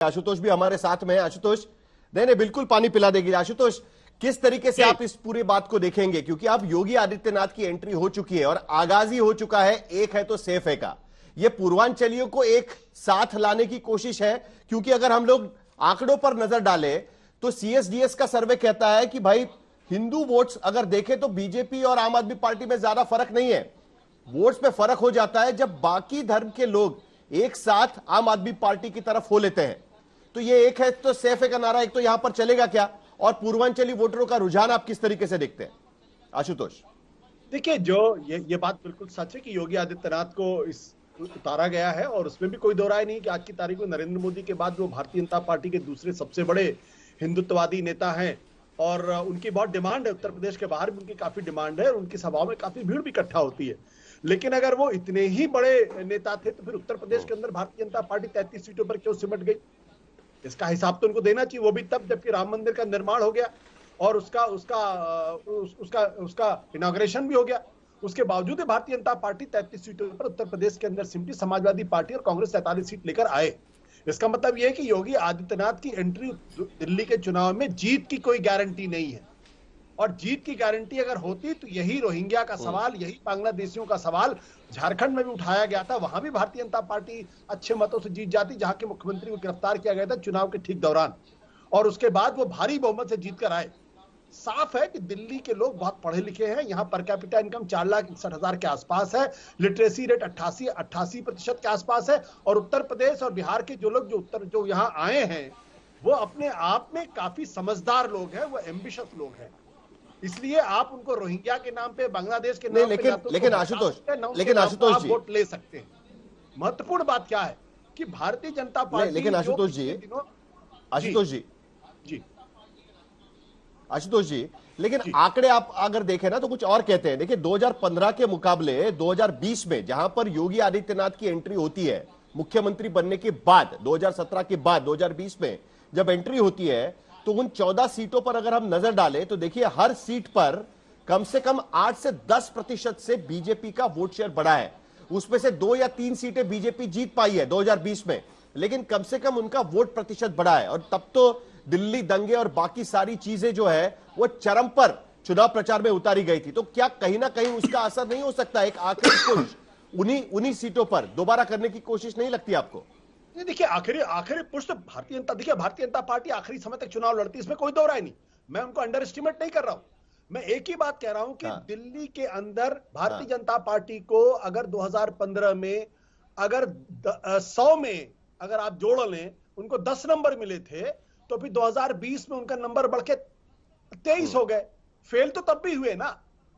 आशुतोष भी हमारे साथ में है। आशुतोष, नहीं बिल्कुल पानी पिला देगी। आशुतोष, किस तरीके से आप इस पूरी बात को देखेंगे, क्योंकि अब योगी आदित्यनाथ की एंट्री हो चुकी है और आगाज ही हो चुका है एक है तो सेफ है का। ये पूर्वांचलियों को एक साथ लाने की कोशिश है, क्योंकि अगर हम लोग आंकड़ों पर नजर डालें तो सीएसडीएस का सर्वे कहता है कि भाई हिंदू वोट्स अगर देखें तो बीजेपी और आम आदमी पार्टी में ज्यादा फर्क नहीं है। वोट्स में फर्क हो जाता है जब बाकी धर्म के लोग एक साथ आम आदमी पार्टी की तरफ हो लेते हैं। तो ये एक है तो सेफ है का नारा एक तो यहां पर चलेगा क्या, और पूर्वांचली वोटरों का रुझान आप किस तरीके से देखते हैं आशुतोष? देखिए, जो ये बात बिल्कुल सच है कि योगी आदित्यनाथ को इस उतारा गया है और उसमें भी कोई दो राय नहीं कि आज की तारीख में नरेंद्र मोदी के बाद वो भारतीय जनता पार्टी के दूसरे सबसे बड़े हिंदुत्ववादी नेता हैं और उनकी बहुत डिमांड है। उत्तर प्रदेश के बाहर भी उनकी काफी डिमांड है और उनकी सभाओं में काफी भीड़ भी इकट्ठा होती है। लेकिन अगर वो इतने ही बड़े नेता थे तो फिर उत्तर प्रदेश के अंदर भारतीय जनता पार्टी 33 सीटों पर क्यों सिमट गई? इसका हिसाब तो उनको देना चाहिए, वो भी तब जबकि राम मंदिर का निर्माण हो गया और उसका इनॉग्रेशन भी हो गया। उसके बावजूद भारतीय जनता पार्टी 33 सीटों पर उत्तर प्रदेश के अंदर सिमटी। समाजवादी पार्टी और कांग्रेस 47 सीट लेकर आए। इसका मतलब यह है कि योगी आदित्यनाथ की एंट्री दिल्ली के चुनाव में जीत की कोई गारंटी नहीं है। और जीत की गारंटी अगर होती तो यही रोहिंग्या का सवाल, यही बांग्लादेशियों का सवाल झारखंड में भी उठाया गया था। वहां भी भारतीय जनता पार्टी अच्छे मतों से जीत जाती, जहां के मुख्यमंत्री को गिरफ्तार किया गया था चुनाव के ठीक दौरान, और उसके बाद वो भारी बहुमत से जीत कर आए। साफ है कि दिल्ली के लोग बहुत पढ़े लिखे हैं। यहाँ पर कैपिटा इनकम 4,61,000 के आसपास है, लिटरेसी रेट 88% के आसपास है। और उत्तर प्रदेश और बिहार के जो लोग जो यहाँ आए हैं वो अपने आप में काफी समझदार लोग हैं, वो एम्बिशियस लोग हैं। इसलिए आप उनको रोहिंग्या के नाम पे, बांग्लादेश के नाम पे लेकिन आशुतोष जी वोट ले सकते हैं। महत्वपूर्ण बात क्या है कि भारतीय जनता पार्टी, लेकिन आशुतोष जी लेकिन आंकड़े आप अगर देखें ना तो कुछ और कहते हैं। देखिए 2015 के मुकाबले 2020 में जहां पर योगी आदित्यनाथ की एंट्री होती है मुख्यमंत्री बनने के बाद, 2017 के बाद 2020 में जब एंट्री होती है तो उन 14 सीटों पर अगर हम नजर डालें तो देखिए हर सीट पर कम से कम 8 से 10% से बीजेपी का वोट शेयर बढ़ा है। उसमें से 2 या 3 सीटें बीजेपी जीत पाई है 2020 में, लेकिन कम से कम उनका वोट प्रतिशत बढ़ा है। और तब तो दिल्ली दंगे और बाकी सारी चीजें जो है वो चरम पर चुनाव प्रचार में उतारी गई थी। तो क्या कहीं ना कहीं उसका असर नहीं हो सकता, एक आखिरी पुश उन्हीं सीटों पर दोबारा करने की कोशिश नहीं लगती आपको? देखिए, आखिरी पुश तो भारतीय जनता पार्टी आखिरी समय तक चुनाव लड़ती, इसमें कोई दो राय नहीं। मैं उनको अंडर एस्टिमेट नहीं कर रहा हूं। मैं एक ही बात कह रहा हूं कि दिल्ली के अंदर भारतीय जनता पार्टी को अगर 2015 में अगर 100 में अगर आप जोड़ लें उनको 10 नंबर मिले थे, तो फिर 2020 में उनका नंबर बढ़ के 23 हो गए। फेल तो तब भी हुए ना।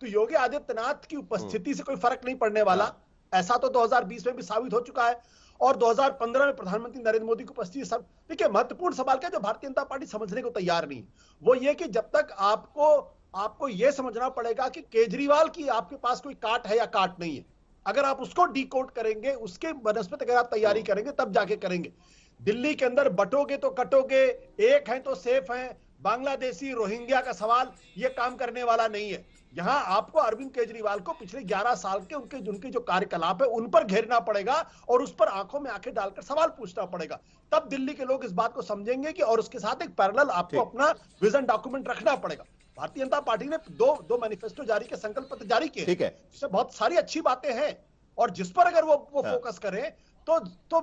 तो योगी आदित्यनाथ की उपस्थिति से कोई फर्क नहीं पड़ने वाला, ऐसा तो 2020 में भी साबित हो चुका है। और 2015 में प्रधानमंत्री नरेंद्र मोदी की उपस्थिति सब। देखिए, महत्वपूर्ण सवाल क्या जो भारतीय जनता पार्टी समझने को तैयार नहीं, वो ये कि जब तक आपको यह समझना पड़ेगा कि केजरीवाल की आपके पास कोई काट है या काट नहीं है। अगर आप उसको डिकोड करेंगे, उसके बनस्पत अगर आप तैयारी करेंगे तब जाके करेंगे। दिल्ली के अंदर बटोगे तो कटोगे, एक है तो सेफ है, बांग्लादेशी रोहिंग्या का सवाल ये काम करने वाला नहीं है। यहां आपको अरविंद केजरीवाल को पिछले 11 साल के उनके जो कार्यकलाप है उन पर घेरना पड़ेगा और उस पर आंखों में आंखें डालकर सवाल पूछना पड़ेगा। तब दिल्ली के लोग इस बात को समझेंगे कि, और उसके साथ एक पैरेलल आपको अपना विजन डॉक्यूमेंट रखना पड़ेगा। भारतीय जनता पार्टी ने दो मैनिफेस्टो जारी के, संकल्प पत्र जारी किए, ठीक है, जिससे बहुत सारी अच्छी बातें हैं और जिस पर अगर वो फोकस करें तो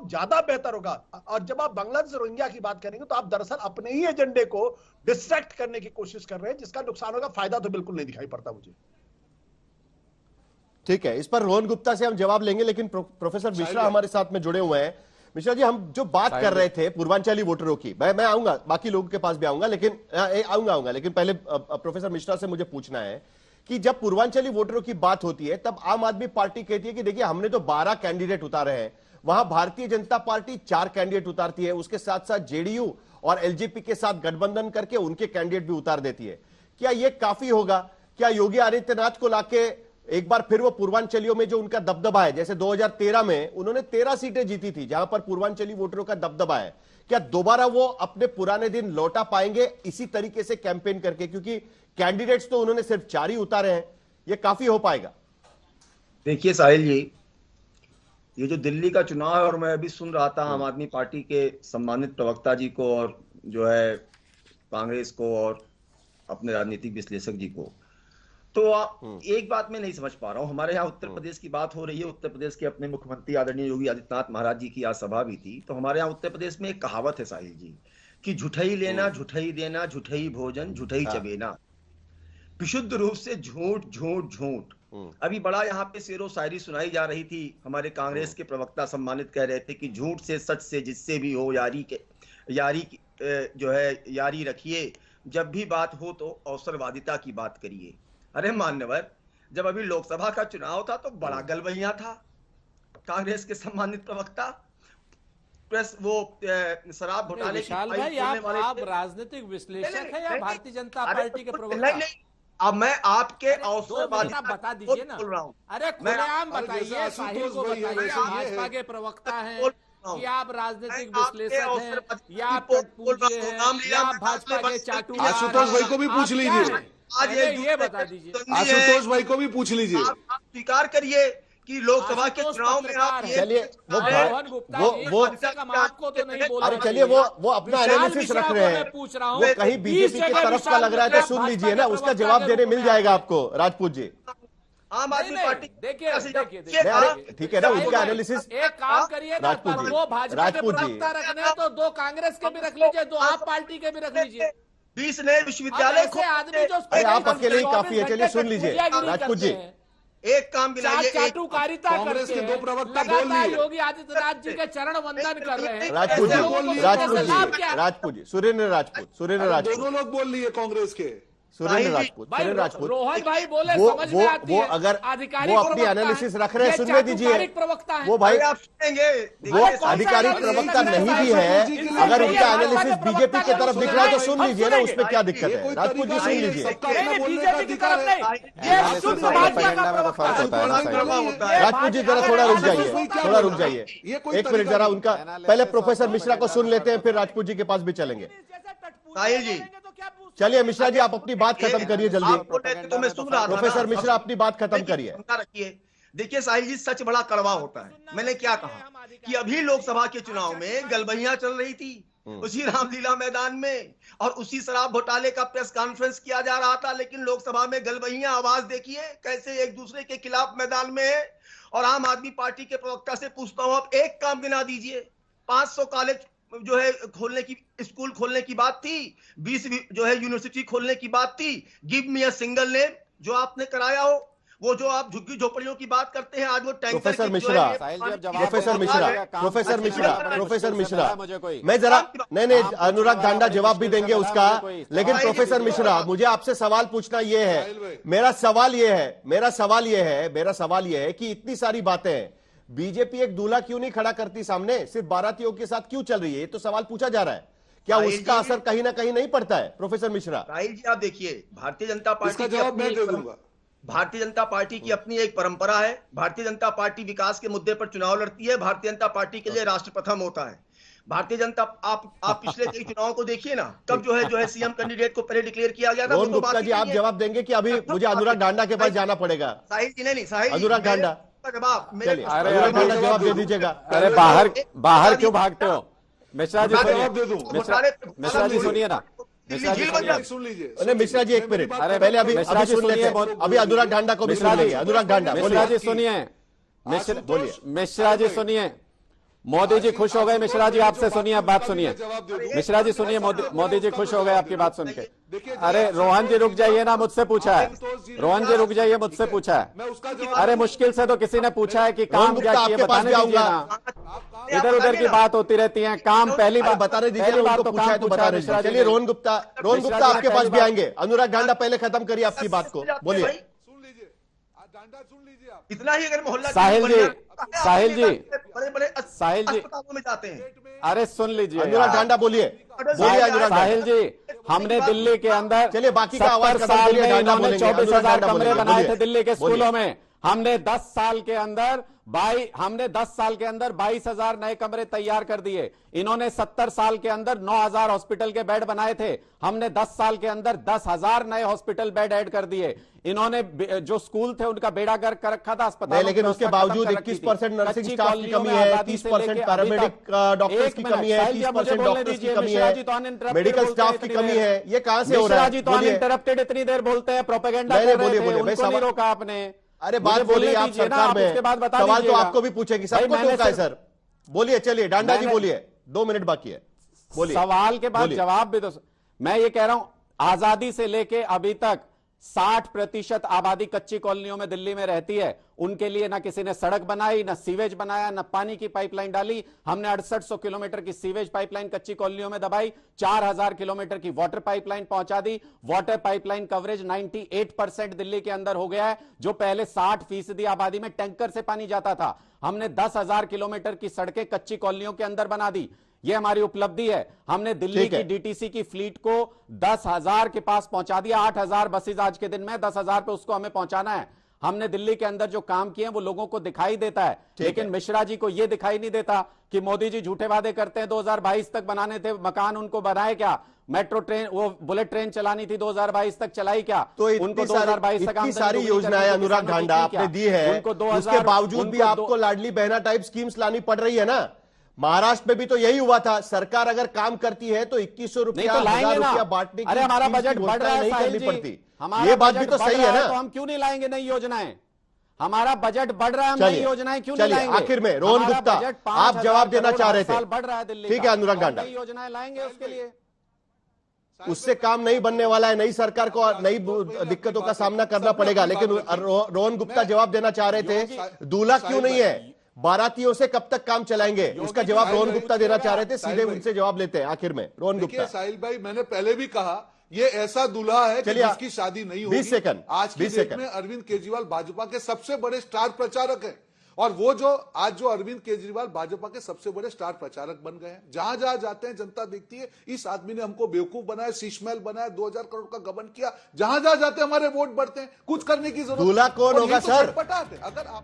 ज्यादा बेहतर होगा। और जब आप बांग्लादेश रोहिंग्या की बात करेंगे तो आप दरअसल अपने ही एजेंडे को डिस्ट्रैक्ट करने की कोशिश कर रहे हैं, जिसका नुकसान होगा, फायदा तो बिल्कुल नहीं दिखाई पड़ता मुझे। ठीक है, इस पर रोहन गुप्ता से हम जवाब लेंगे, लेकिन प्रोफेसर मिश्रा हमारे साथ में जुड़े हुए हैं। मिश्रा जी, हम जो बात कर रहे थे पूर्वांचली वोटरों की, मैं आऊंगा, बाकी लोगों के पास भी आऊंगा, लेकिन पहले प्रोफेसर मिश्रा से मुझे पूछना है कि जब पूर्वांचली वोटरों की बात होती है तब आम आदमी पार्टी कहती है कि देखिए हमने तो 12 कैंडिडेट उतारे हैं, वहां भारतीय जनता पार्टी 4 कैंडिडेट उतारती है, उसके साथ साथ जेडीयू और एलजेपी के साथ गठबंधन करके उनके कैंडिडेट भी उतार देती है। क्या यह काफी होगा? क्या योगी आदित्यनाथ को लाके एक बार फिर वो पूर्वांचलियों में जो उनका दबदबा है, जैसे 2013 में उन्होंने 13 सीटें जीती थी जहां पर पूर्वांचली वोटरों का दबदबा है, क्या दोबारा वो अपने पुराने दिन लौटा पाएंगे इसी तरीके से कैंपेन करके? क्योंकि कैंडिडेट्स तो उन्होंने सिर्फ 4 ही उतारे हैं, ये काफी हो पाएगा? देखिए साहिल जी, ये जो दिल्ली का चुनाव है, और मैं अभी सुन रहा था आम आदमी पार्टी के सम्मानित प्रवक्ता जी को और जो है कांग्रेस को और अपने राजनीतिक विश्लेषक जी को, तो एक बात मैं नहीं समझ पा रहा हूं। हमारे यहाँ उत्तर प्रदेश की बात हो रही है, उत्तर प्रदेश के अपने मुख्यमंत्री आदरणीय योगी आदित्यनाथ महाराज जी की आज सभा भी थी। तो हमारे यहाँ उत्तर प्रदेश में एक कहावत है साहिल जी कि झूठई लेना, झूठई देना, झूठई भोजन, झूठई चबेना, विशुद्ध रूप से झूठ झूठ झूठ। अभी बड़ा यहाँ पे शेरो शायरी सुनाई जा रही थी, हमारे कांग्रेस के प्रवक्ता सम्मानित कह रहे थे कि झूठ से सच से जिससे भी हो यारी जो है यारी रखिए, जब भी बात हो तो अवसरवादिता की बात करिए। अरे मान्यवर, जब अभी लोकसभा का चुनाव था तो बड़ा गलबैया था कांग्रेस के सम्मानित प्रवक्ता, प्रेस वो शराब घोटाले की विशाल भाई, आप राजनीतिक विश्लेषक है या भारतीय जनता पार्टी के प्रवक्ता? अब मैं आपके अवसरवादिता बता दीजिए ना। बोल रहा हूँ, अरे खुलेआम बताइए, साहिल को बताइए, भाजपा के प्रवक्ता हैं कि आप राजनीतिक विश्लेषक हैं या आप कठपुतली हैं या आप भाजपा के चाटू? आशुतोष भाई को भी पूछ लीजिए, आज ये बता दीजिए। आशुतोष भाई को भी पूछ लीजिए। आप स्वीकार करिए कि लोकसभा के चुनाव में आप चलिए वो आपको तो नहीं बोल, अरे चलिए वो अपना एनालिसिस रख रहे हैं, पूछ रहा वो कहीं बीजेपी की तरफ का लग रहा है तो सुन लीजिए ना, उसका जवाब देने मिल जाएगा आपको राजपूत जी। आम आदमी पार्टी देखिए ठीक है ना, उनका एनालिसिस। एक काम करिए ना, दो भाजपा के प्रवक्ता रखने तो दो कांग्रेस के भी रख लीजिए, दो आप पार्टी के भी रख लीजिए। 20 नए विश्वविद्यालय से आदमी जो अरे आप अकेले ही काफी है, चलिए सुन लीजिए राजपूत जी। एक काम चाटुकारिता कांग्रेस के दो प्रवक्ता बोल लगातार लिए, योगी आदित्यनाथ जी के चरण वंदन कर रहे हैं। राजपूत जी, सुरेंद्र राजपूत दोनों लोग बोल लिए कांग्रेस के। सुरेंद्र राजपूत रोहन भाई बोले, समझ में आती वो है। अगर आधिकारिक वो अपनी एनालिसिस रख रहे हैं, सुनने दीजिए। प्रवक्ता है वो भाई आप सुनेंगे, वो आधिकारिक प्रवक्ता नहीं भी है, अगर उनका एनालिसिस बीजेपी की तरफ दिख रहा है तो सुन लीजिए ना, उसमें क्या दिक्कत है? राजपूत जी सुन लीजिए। बीजेपी की तरफ नहीं, ये शुद्ध भाजपा का प्रवक्ता है। राजपूत जी जरा थोड़ा रुक जाइए, एक मिनट जरा उनका, पहले प्रोफेसर मिश्रा को सुन लेते हैं, फिर राजपूत जी के पास भी चलेंगे। साहिल जी चलिए मिश्रा जी, आप अपनी बात खत्म करिए जल्दी। तो मैं सुन रहा था, प्रोफेसर मिश्रा अपनी बात खत्म करिए। रखिए। देखिए साहिल जी, सच बड़ा कड़वा होता है। मैंने क्या कहा कि अभी लोकसभा के चुनाव में गलबैया चल रही थी उसी रामलीला मैदान में, और उसी शराब घोटाले का प्रेस कॉन्फ्रेंस किया जा रहा था, लेकिन लोकसभा में गलबैया आवाज देखिए कैसे एक दूसरे के खिलाफ मैदान में है। और आम आदमी पार्टी के प्रवक्ता से पूछता हूं, आप एक काम गिना दीजिए। 500 कॉलेज जो है खोलने की, स्कूल खोलने की बात थी, 20 जो है यूनिवर्सिटी खोलने की बात थी। Give me a single name जो आपने कराया हो। वो जो आप झुग्गी झोपड़ियों की बात करते हैं, आज वो टैंकर प्रोफेसर मिश्रा, मैं जरा नहीं अनुराग ढांडा जवाब भी देंगे उसका, लेकिन प्रोफेसर मिश्रा, मुझे आपसे सवाल पूछना ये है, मेरा सवाल ये है कि इतनी सारी बातें हैं, बीजेपी एक दूल्हा क्यों नहीं खड़ा करती सामने, सिर्फ बारातियों के साथ क्यों चल रही है? ये तो सवाल पूछा जा रहा है, क्या उसका असर कहीं ना कहीं नहीं पड़ता है? प्रोफेसर मिश्रा राहिल जी, आप देखिए, भारतीय जनता पार्टी जवाब मैं दे दूंगा। भारतीय जनता पार्टी की अपनी एक परंपरा है। भारतीय जनता पार्टी विकास के मुद्दे पर चुनाव लड़ती है। भारतीय जनता पार्टी के लिए राष्ट्र प्रथम होता है। भारतीय जनता, आप पिछले कई चुनाव को देखिए ना, तब जो है सीएम कैंडिडेट को पहले डिक्लेयर किया गया था। रोहन गुप्ता जी, आप जवाब देंगे कि अभी मुझे अनुराग ढांडा के पास जाना पड़ेगा? साहिल जी नहीं, साहिल अनुराग ढांडा जवाब, जवाब दे दीजिएगा। अरे बाहर क्यों भागते हो? मिश्रा जी सुनिए, मिश्रा जी सुनिए ना, सुन लीजिए। मिश्रा जी एक मिनट, पहले अभी सुन लेते हैं, अभी अनुराग ढांडा को भी सुन लीजिए। अनुराग ढांडा मिश्रा जी सुनिए, मिश्रा जी सुनिए। मोदी जी खुश हो गए, मिश्रा जी आपसे सुनिए, अब बात सुनिए। मिश्रा जी सुनिए, मोदी जी खुश हो गए आपकी बात सुन के। अरे रोहन जी रुक जाइए ना, मुझसे पूछा है। रोहन जी रुक जाइए, मुझसे पूछा है। अरे मुश्किल से तो किसी ने पूछा है कि काम क्या किए, बताने दीजिए ना। इधर उधर की बात होती रहती है, काम पहली बार बताने दीजिए, उनको पूछा है तो बता दीजिए। चलिए रोहन गुप्ता आपके पास भी आएंगे। अनुराग ढांडा पहले खत्म करिए आपकी बात को, बोलिए। इतना ही अगर मोहल्ला साहिल जी बड़े अस्पतालों में जाते हैं। अरे सुन लीजिए, अनुराग ढांडा बोलिए। अनुराग साहिल जी, हमने दिल्ली के अंदर चलिए बाकी का आवाज 70 साल में इन्होंने 24,000 कमरे बनाए थे दिल्ली के स्कूलों में। हमने 10 साल के अंदर 22,000 नए कमरे तैयार कर दिए। इन्होंने 70 साल के अंदर 9,000 हॉस्पिटल के बेड बनाए थे। हमने 10 साल के अंदर 10,000 नए हॉस्पिटल बेड ऐड कर दिए। इन्होंने जो स्कूल थे उनका बेड़ा गर्क कर रखा था, अस्पताल, लेकिन उसके बावजूद 21% नर्सिंग स्टाफ की कमी है, 30% पैरामेडिक डॉक्टर्स की कमी है, 30% डॉक्टर्स की कमी है, मेडिकल स्टाफ की कमी है। ये कहां से हो रहा है? जी तो अनइंटरप्टेड इतनी देर बोलते हैं, प्रोपेगेंडा कर रहे थे, उनको नहीं रोका आपने। अरे बात बोलिए आप सरकार में, सवाल तो आपको भी पूछेगी, सबको टोका है सर। बोलिए, चलिए डांडा जी बोलिए, 2 मिनट बाकी है, बोलिए। सवाल के बाद जवाब भी तो मैं ये कह रहा हूं, आजादी से लेके अभी तक 60% आबादी कच्ची कॉलोनियों में दिल्ली में रहती है। उनके लिए ना किसी ने सड़क बनाई, ना सीवेज बनाया, ना पानी की पाइपलाइन डाली। हमने 6800 किलोमीटर की सीवेज पाइपलाइन कच्ची कॉलोनियों में दबाई, 4000 किलोमीटर की वाटर पाइपलाइन पहुंचा दी। वाटर पाइपलाइन कवरेज 98% दिल्ली के अंदर हो गया है, जो पहले 60% आबादी में टैंकर से पानी जाता था। हमने 10,000 किलोमीटर की सड़कें कच्ची कॉलोनियों के अंदर बना दी। यह हमारी उपलब्धि है। हमने दिल्ली की डीटीसी की फ्लीट को 10,000 के पास पहुंचा दिया। 8,000 बसेज आज के दिन में, 10,000 पे उसको हमें पहुंचाना है। हमने दिल्ली के अंदर जो काम किए हैं वो लोगों को दिखाई देता है, लेकिन मिश्रा जी को यह दिखाई नहीं देता कि मोदी जी झूठे वादे करते हैं। 2022 तक बनाने थे मकान, उनको बनाए क्या? मेट्रो ट्रेन, वो बुलेट ट्रेन चलानी थी 2022 तक, चलाई क्या? तो उनको 2022 तक इतनी सारी योजनाएं अनुराग ढांडा आपने दी है, उसके बावजूद भी आपको लाडली बहना टाइप स्कीम्स लानी पड़ रही है ना। महाराष्ट्र में भी तो यही हुआ था। सरकार अगर काम करती है तो 2100 रुपया, 1000 रुपया बांटने की, अरे हमारा बजट बढ़ रहा है, नहीं करनी पड़ती। ये बात भी तो सही है ना। तो हम क्यों नहीं लाएंगे नई योजनाएं? हमारा बजट बढ़ रहा है, हम नई योजनाएं क्यों नहीं लाएंगे? आखिर में रोहन गुप्ता, आप जवाब देना चाह रहे थे, बढ़ रहा है दिल्ली, ठीक है अनुराग ढांडा, नई योजनाएं लाएंगे उसके लिए। उससे काम नहीं बनने वाला है। नई सरकार को नई दिक्कतों का सामना करना पड़ेगा। लेकिन रोहन गुप्ता जवाब देना चाह रहे थे, दूल्हा क्यों नहीं है, बारातियों से कब तक काम चलाएंगे? उसका जवाब रोहन गुप्ता देना चाह रहे थे, सीधे उनसे जवाब लेते हैं आखिर में। रोहन गुप्ता। साहिल भाई, मैंने पहले भी कहा, ये ऐसा दूल्हा है कि जिसकी शादी नहीं होगी। 20 सेकंड। आज की डेट में अरविंद केजरीवाल भाजपा के सबसे बड़े स्टार प्रचारक हैं, और वो जो अरविंद केजरीवाल भाजपा के सबसे बड़े स्टार प्रचारक बन गए हैं। जहां जहां जाते हैं जनता देखती है, इस आदमी ने हमको बेवकूफ बनाया, शीशमहल बनाया, 2000 करोड़ का गबन किया। जहां जहां जाते हमारे वोट बढ़ते हैं, कुछ करने की जरूरत। दूल्हा कौन होगा सर? अगर आप